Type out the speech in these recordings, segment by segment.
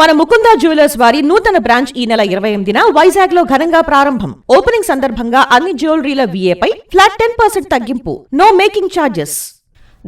మన ముకుందా జ్యువెలర్స్ వారి నూతన బ్రాంచ్ ఈ నెల 28న వైజాగ్ లో ఘనంగా ప్రారంభం. ఓపెనింగ్ సందర్భంగా అన్ని జ్యువెలరీల VAపై ఫ్లాట్ 10% తగ్గింపు. No making charges.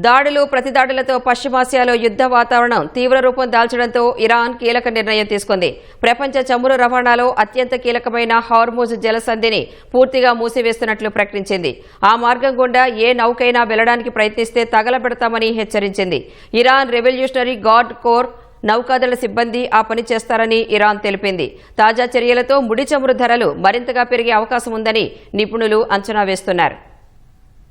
దాడులు ప్రతిదాడులతో పశ్చిమాసియాలో యుద్ధ వాతావరణం తీవ్ర రూపం దాల్చడంతో ఇరాన్ కీలక నిర్ణయం తీసుకుంది. ప్రపంచ చమురు రవాణాలో అత్యంత కీలకమైన హార్మూజ్ జలసంధిని పూర్తిగా మూసివేస్తున్నట్లు ప్రకటించింది. ఆ మార్గం గుండా ఏ నౌకైనా వెళ్లడానికి ప్రయత్నిస్తే తగలబెడతామని హెచ్చరించింది. ఇరాన్ రెవల్యూషనరీ గార్డ్ కోర్ నౌకాదళ సిబ్బంది ఆ పని చేస్తారని ఇరాన్ తెలిపింది. తాజా చర్యలతో ముడి చమురు ధరలు మరింతగా పెరిగే అవకాశం ఉందని నిపుణులు అంచనా వేస్తున్నారు.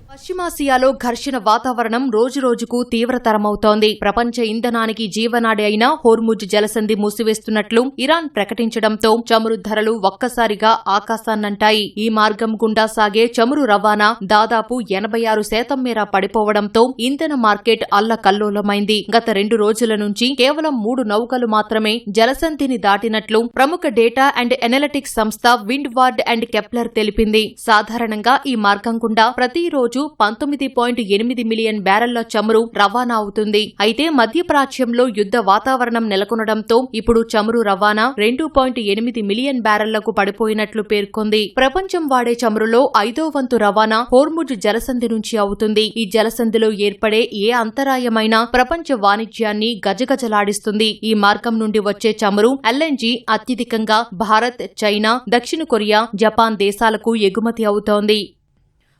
పశ్చిమాసియాలో ఘర్షణ వాతావరణం రోజురోజుకు తీవ్రతరమవుతోంది. ప్రపంచ ఇంధనానికి జీవనాడి అయిన హోర్ముజ్ జలసంధి మూసివేస్తున్నట్లు ఇరాన్ ప్రకటించడంతో చమురు ధరలు ఒక్కసారిగా ఆకాశాన్నంటాయి. ఈ మార్గం గుండా సాగే చమురు రవాణా దాదాపు 86% మేర పడిపోవడంతో ఇంధన మార్కెట్ అల్లకల్లోలమైంది. గత 2 రోజుల నుంచి కేవలం 3 నౌకలు మాత్రమే జలసంధిని దాటినట్లు ప్రముఖ డేటా అండ్ ఎనలిటిక్స్ సంస్థ విండ్ వార్డ్ అండ్ కెప్లర్ తెలిపింది. సాధారణంగా ఈ మార్గం గుండా ప్రతిరోజు 19.8 మిలియన్ బ్యారెళ్ల చమురు రవాణా అవుతుంది. అయితే మధ్యప్రాచ్యంలో యుద్ధ వాతావరణం నెలకొనడంతో ఇప్పుడు చమురు రవాణా 2.8 మిలియన్ బ్యారెళ్లకు పడిపోయినట్లు పేర్కొంది. ప్రపంచం వాడే చమురులో 5వ వంతు రవాణా హోర్ముజ్ జలసంధి నుంచి అవుతుంది. ఈ జలసంధిలో ఏర్పడే ఏ అంతరాయమైనా ప్రపంచ వాణిజ్యాన్ని గజగజలాడిస్తుంది. ఈ మార్గం నుండి వచ్చే చమురు LNG అత్యధికంగా భారత్, చైనా, దక్షిణ కొరియా, జపాన్ దేశాలకు ఎగుమతి అవుతోంది.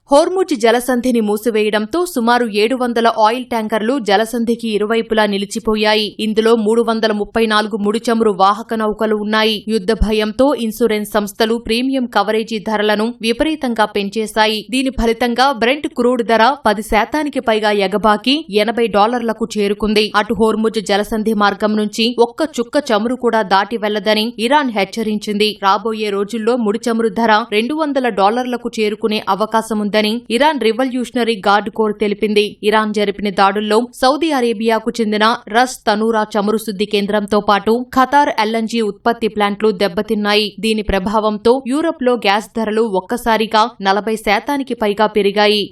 హోర్ముజ్ జలసంధిని మూసివేయడంతో సుమారు 700 ఆయిల్ ట్యాంకర్లు జలసంధికి ఇరువైపులా నిలిచిపోయాయి. ఇందులో 334 ముడి చమురు వాహక నౌకలు ఉన్నాయి. యుద్ధ భయంతో ఇన్సూరెన్స్ సంస్థలు ప్రీమియం కవరేజీ ధరలను విపరీతంగా పెంచేశాయి. దీని ఫలితంగా బ్రెంట్ క్రూడ్ ధర 10% పైగా ఎగబాకి $80లకు చేరుకుంది. అటు హోర్ముజ్ జలసంధి మార్గం నుంచి ఒక్క చుక్క చమురు కూడా దాటి వెళ్లదని ఇరాన్ హెచ్చరించింది. రాబోయే రోజుల్లో ముడి చమురు ధర $200లకు చేరుకునే అవకాశముంది. ఇరాన్ రివల్యూషనరీ గార్డ్ కోర్ తెలిపింది. ఇరాన్ జరిపిన దాడుల్లో సౌదీ అరేబియాకు చెందిన రస్ తనూరా చమురు శుద్ధి కేంద్రంతో పాటు ఖతార్ LNG ఉత్పత్తి ప్లాంట్లు దెబ్బతిన్నాయి. దీని ప్రభావంతో యూరప్లో గ్యాస్ ధరలు ఒక్కసారిగా 40% పైగా పెరిగాయి.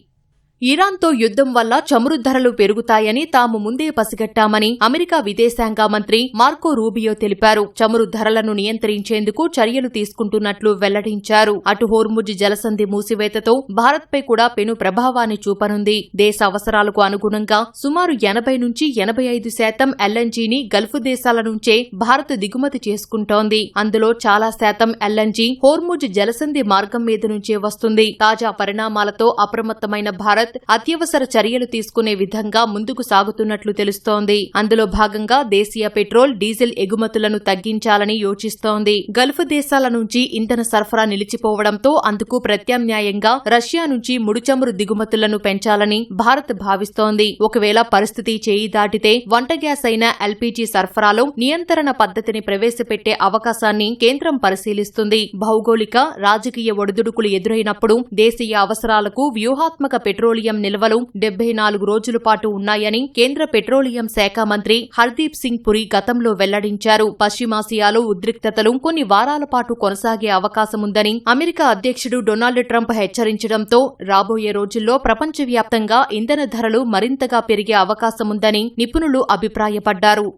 ఇరాన్తో యుద్ధం వల్ల చమురు ధరలు పెరుగుతాయని తాము ముందే పసిగట్టామని అమెరికా విదేశాంగ మంత్రి మార్కో రూబియో తెలిపారు. చమురు ధరలను నియంత్రించేందుకు చర్యలు తీసుకుంటున్నట్లు వెల్లడించారు. అటు హోర్ముజ్ జలసంధి మూసివేతతో భారత్పై కూడా పెను ప్రభావాన్ని చూపనుంది. దేశ అవసరాలకు అనుగుణంగా సుమారు 80 నుంచి 85% LNGని గల్ఫ్ దేశాల నుంచే భారత్ దిగుమతి చేసుకుంటోంది. అందులో చాలా శాతం LNG హోర్ముజ్ జలసంధి మార్గం మీద నుంచే వస్తుంది. తాజా పరిణామాలతో అప్రమత్తమైన భారత్ అత్యవసర చర్యలు తీసుకునే విధంగా ముందుకు సాగుతున్నట్లు తెలుస్తోంది. అందులో భాగంగా దేశీయ పెట్రోల్, డీజిల్ ఎగుమతులను తగ్గించాలని యోచిస్తోంది. గల్ఫ్ దేశాల నుంచి ఇంధన సరఫరా నిలిచిపోవడంతో అందుకు ప్రత్యామ్నాయంగా రష్యా నుంచి ముడిచమురు దిగుమతులను పెంచాలని భారత్ భావిస్తోంది. ఒకవేళ పరిస్థితి చేయి దాటితే వంట గ్యాస్ అయిన LPG సరఫరాలో నియంత్రణ పద్ధతిని ప్రవేశపెట్టే అవకాశాన్ని కేంద్రం పరిశీలిస్తుంది. భౌగోళిక, రాజకీయ ఒడిదుడుకులు ఎదురైనప్పుడు దేశీయ అవసరాలకు వ్యూహాత్మక పెట్రోలియం నిల్వలు 74 రోజుల పాటు ఉన్నాయని కేంద్ర పెట్రోలియం శాఖ మంత్రి హర్దీప్ సింగ్ పురి గతంలో వెల్లడించారు. పశ్చిమాసియాలో ఉద్రిక్తతలు కొన్ని వారాల పాటు కొనసాగే అవకాశముందని అమెరికా అధ్యక్షుడు డొనాల్డ్ ట్రంప్ హెచ్చరించడంతో రాబోయే రోజుల్లో ప్రపంచవ్యాప్తంగా ఇంధన ధరలు మరింతగా పెరిగే అవకాశముందని నిపుణులు అభిప్రాయపడ్డారు.